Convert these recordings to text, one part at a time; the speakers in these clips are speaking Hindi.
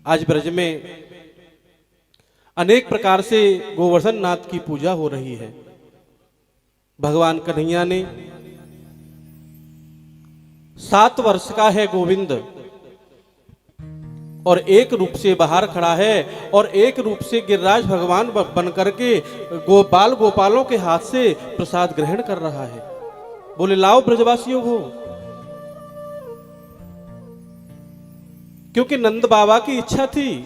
आज ब्रज में अनेक प्रकार से गोवर्धन नाथ की पूजा हो रही है। भगवान कन्हैया ने 7 वर्ष का है गोविंद और एक रूप से बाहर खड़ा है और एक रूप से गिरिराज भगवान बन करके गोपाल गोपालों के हाथ से प्रसाद ग्रहण कर रहा है। बोले लाओ ब्रजवासियों को, क्योंकि नंद बाबा की इच्छा थी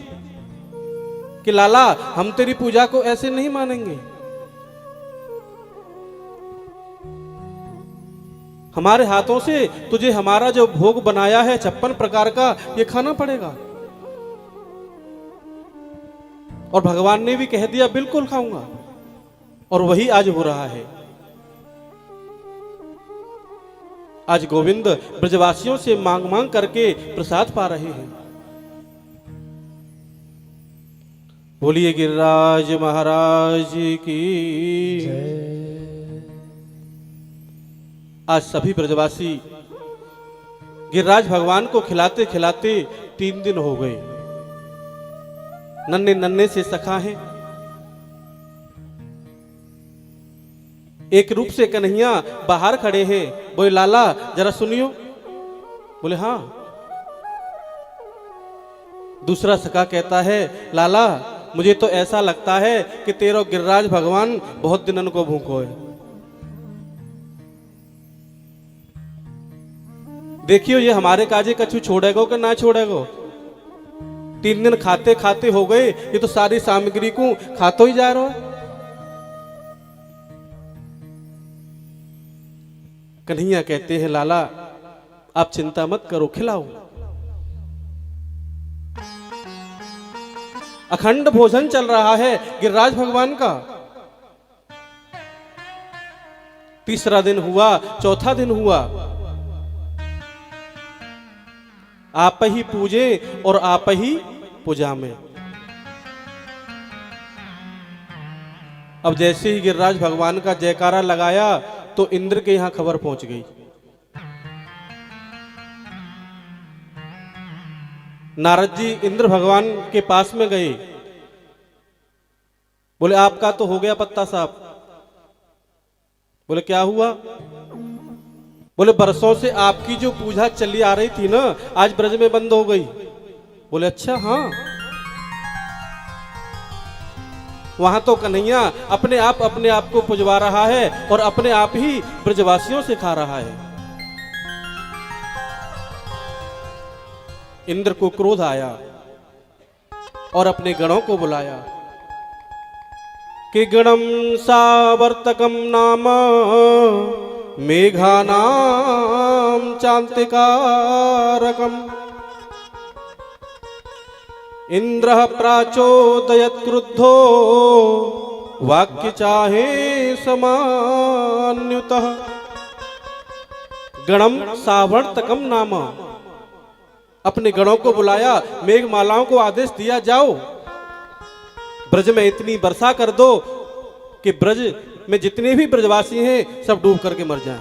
कि लाला हम तेरी पूजा को ऐसे नहीं मानेंगे, हमारे हाथों से तुझे हमारा जो भोग बनाया है 56 प्रकार का ये खाना पड़ेगा। और भगवान ने भी कह दिया बिल्कुल खाऊंगा, और वही आज हो रहा है। आज गोविंद ब्रजवासियों से मांग मांग करके प्रसाद पा रहे हैं। बोलिए गिरिराज महाराज की। आज सभी ब्रजवासी गिरिराज भगवान को खिलाते खिलाते 3 दिन हो गए। नन्हे नन्हे से सखा हैं, एक रूप से कन्हैया बाहर खड़े हैं। बोले लाला जरा सुनियो। बोले हाँ। दूसरा सखा कहता है लाला मुझे तो ऐसा लगता है कि तेरा गिरिराज भगवान बहुत दिनन को भूखो है। देखियो ये हमारे काजे कछु छोड़ेगो कि ना छोड़ेगो। 3 दिन खाते खाते हो गए, ये तो सारी सामग्री को खातो ही जा रहा है। कन्हैया कहते हैं लाला आप चिंता मत करो, खिलाओ। अखंड भोजन चल रहा है गिरिराज भगवान का। 3रा दिन हुआ, 4था दिन हुआ। आप ही पूजे और आप ही पूजा में। अब जैसे ही गिरिराज भगवान का जयकारा लगाया तो इंद्र के यहां खबर पहुंच गई। नारद जी इंद्र भगवान के पास में गए। बोले आपका तो हो गया पत्ता साहब। बोले क्या हुआ? बोले बरसों से आपकी जो पूजा चली आ रही थी ना, आज ब्रज में बंद हो गई। बोले अच्छा हाँ। वहां तो कन्हैया अपने आप को पुजवा रहा है और अपने आप ही ब्रजवासियों से खा रहा है। इंद्र को क्रोध आया और अपने गणों को बुलाया कि गणम सावर्तकम नाम मेघानाम चांतिकारकम इंद्र प्राचोदयत क्रुद्धो वाक्य चाहे समान्युतः। गणम सावर्तकम नाम, अपने गणों को बुलाया, मेघमालाओं को आदेश दिया जाओ ब्रज में इतनी वर्षा कर दो कि ब्रज में जितने भी ब्रजवासी हैं सब डूब करके मर जाएं।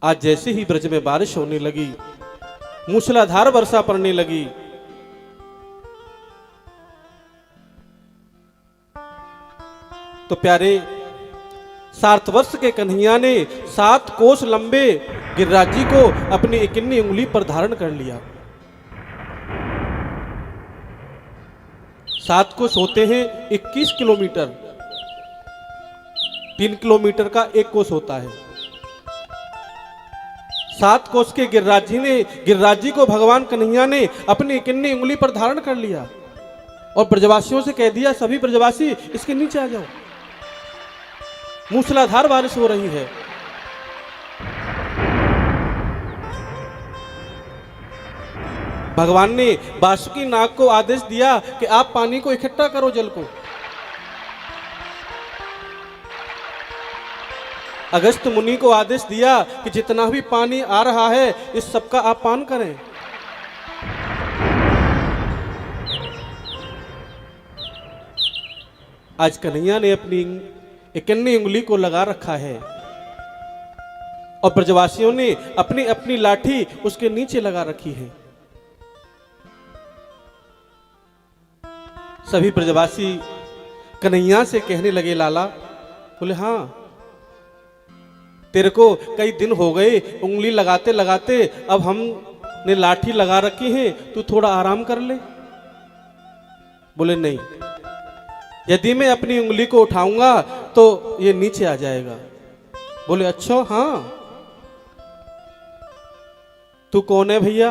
आज जैसे ही ब्रज में बारिश होने लगी, मूसलाधार वर्षा पड़ने लगी, तो प्यारे 7 वर्ष के कन्हैया ने 7 कोस लंबे गिरिराज जी को अपनी इकिन्नी उंगली पर धारण कर लिया। 7 कोस होते हैं 21 किलोमीटर। 3 किलोमीटर का 1 कोस होता है। 7 कोस के गिरिराज जी को भगवान कन्हैया ने अपनी इकिन्नी उंगली पर धारण कर लिया और ब्रजवासियों से कह दिया सभी ब्रजवासी इसके नीचे आ जाओ, मूसलाधार बारिश हो रही है। भगवान ने बासुकी नाग को आदेश दिया कि आप पानी को इकट्ठा करो, जल को। अगस्त मुनि को आदेश दिया कि जितना भी पानी आ रहा है इस सबका आप पान करें। आज कन्हैया ने अपनी इकन्नी उंगली को लगा रखा है और ब्रजवासियों ने अपनी अपनी लाठी उसके नीचे लगा रखी है। सभी ब्रजवासी कन्हैया से कहने लगे, लाला, बोले हाँ, तेरे को कई दिन हो गए उंगली लगाते लगाते, अब हमने लाठी लगा रखी है, तू थोड़ा आराम कर ले। बोले नहीं, यदि मैं अपनी उंगली को उठाऊंगा तो ये नीचे आ जाएगा। बोले अच्छा हाँ, तू कौन है भैया?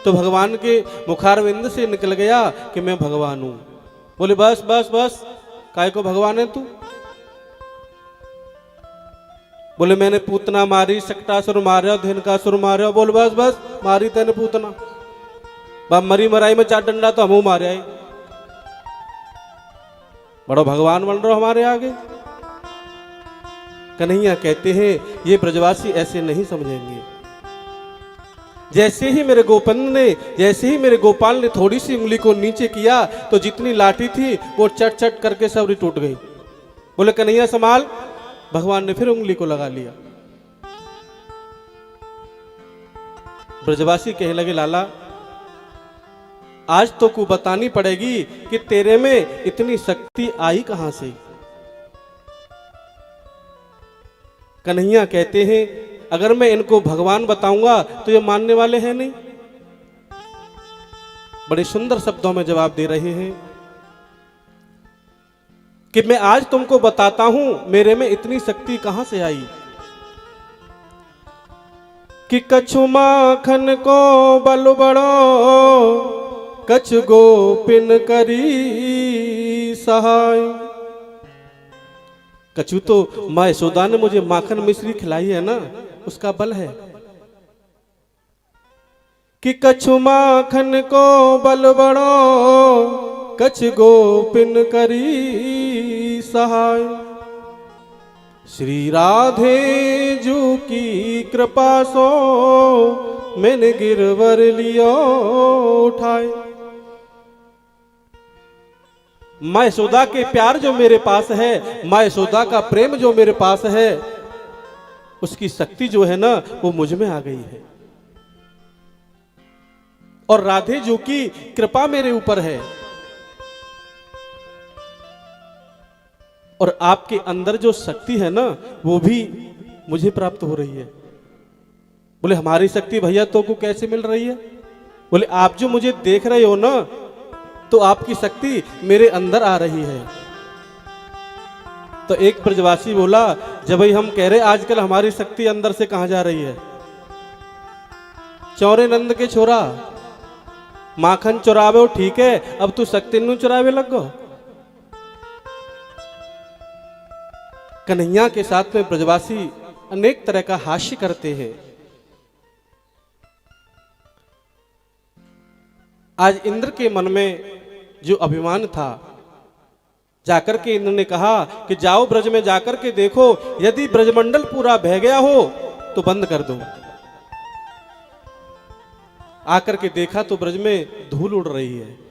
तो भगवान के मुखारविंद से निकल गया कि मैं भगवान हूं। बोले बस बस बस, काय को भगवान है तू? बोले मैंने पूतना मारी, शकटासुर मारा, धेनुकासुर मारा। बोल बस बस, मारी तेने पूतना, बाप मरी मराई में 4 डंडा तो हमू मारे आए, बड़ो भगवान बन रहो हमारे आगे। कन्हैया कहते हैं ये ब्रजवासी ऐसे नहीं समझेंगे। जैसे ही मेरे गोपंद ने, जैसे ही मेरे गोपाल ने थोड़ी सी उंगली को नीचे किया तो जितनी लाठी थी वो चट चट करके सब टूट गई। बोले कन्हैया संभाल। भगवान ने फिर उंगली को लगा लिया। ब्रजवासी कहने लगे, लाला आज तो को बतानी पड़ेगी कि तेरे में इतनी शक्ति आई कहां से। कन्हैया कहते हैं अगर मैं इनको भगवान बताऊंगा तो ये मानने वाले हैं नहीं। बड़े सुंदर शब्दों में जवाब दे रहे हैं कि मैं आज तुमको बताता हूं मेरे में इतनी शक्ति कहां से आई। कि कछु माखन को बल बड़ो, कछु गोपिन करी सहाय। कछु तो माँ यशोदा ने मुझे माखन मिश्री खिलाई है ना, उसका बल है। कि कछु माखन को बल बड़ो, कछु गोपिन करी सहाय। श्री राधे जू की कृपा सो मैंने गिरवर लियो उठाए। माँ यशोदा के प्यार जो मेरे पास है, माँ यशोदा का प्रेम जो मेरे पास है, उसकी शक्ति जो है ना वो मुझ में आ गई है। और राधे जो की कृपा मेरे ऊपर है। और आपके अंदर जो शक्ति है ना वो भी मुझे प्राप्त हो रही है। बोले हमारी शक्ति भैया तो को कैसे मिल रही है? बोले आप जो मुझे देख रहे हो ना तो आपकी शक्ति मेरे अंदर आ रही है। तो एक ब्रजवासी बोला, जब भाई हम कह रहे आजकल हमारी शक्ति अंदर से कहां जा रही है? चौरे नंद के छोरा माखन चुरावे ठीक है, अब तू शक्ति नु चुरावे लग गो। कन्हैया के साथ में ब्रजवासी अनेक तरह का हास्य करते हैं। आज इंद्र के मन में जो अभिमान था, जाकर के इंद्र ने कहा कि जाओ ब्रज में जाकर के देखो, यदि ब्रजमंडल पूरा बह गया हो तो बंद कर दो। आकर के देखा तो ब्रज में धूल उड़ रही है।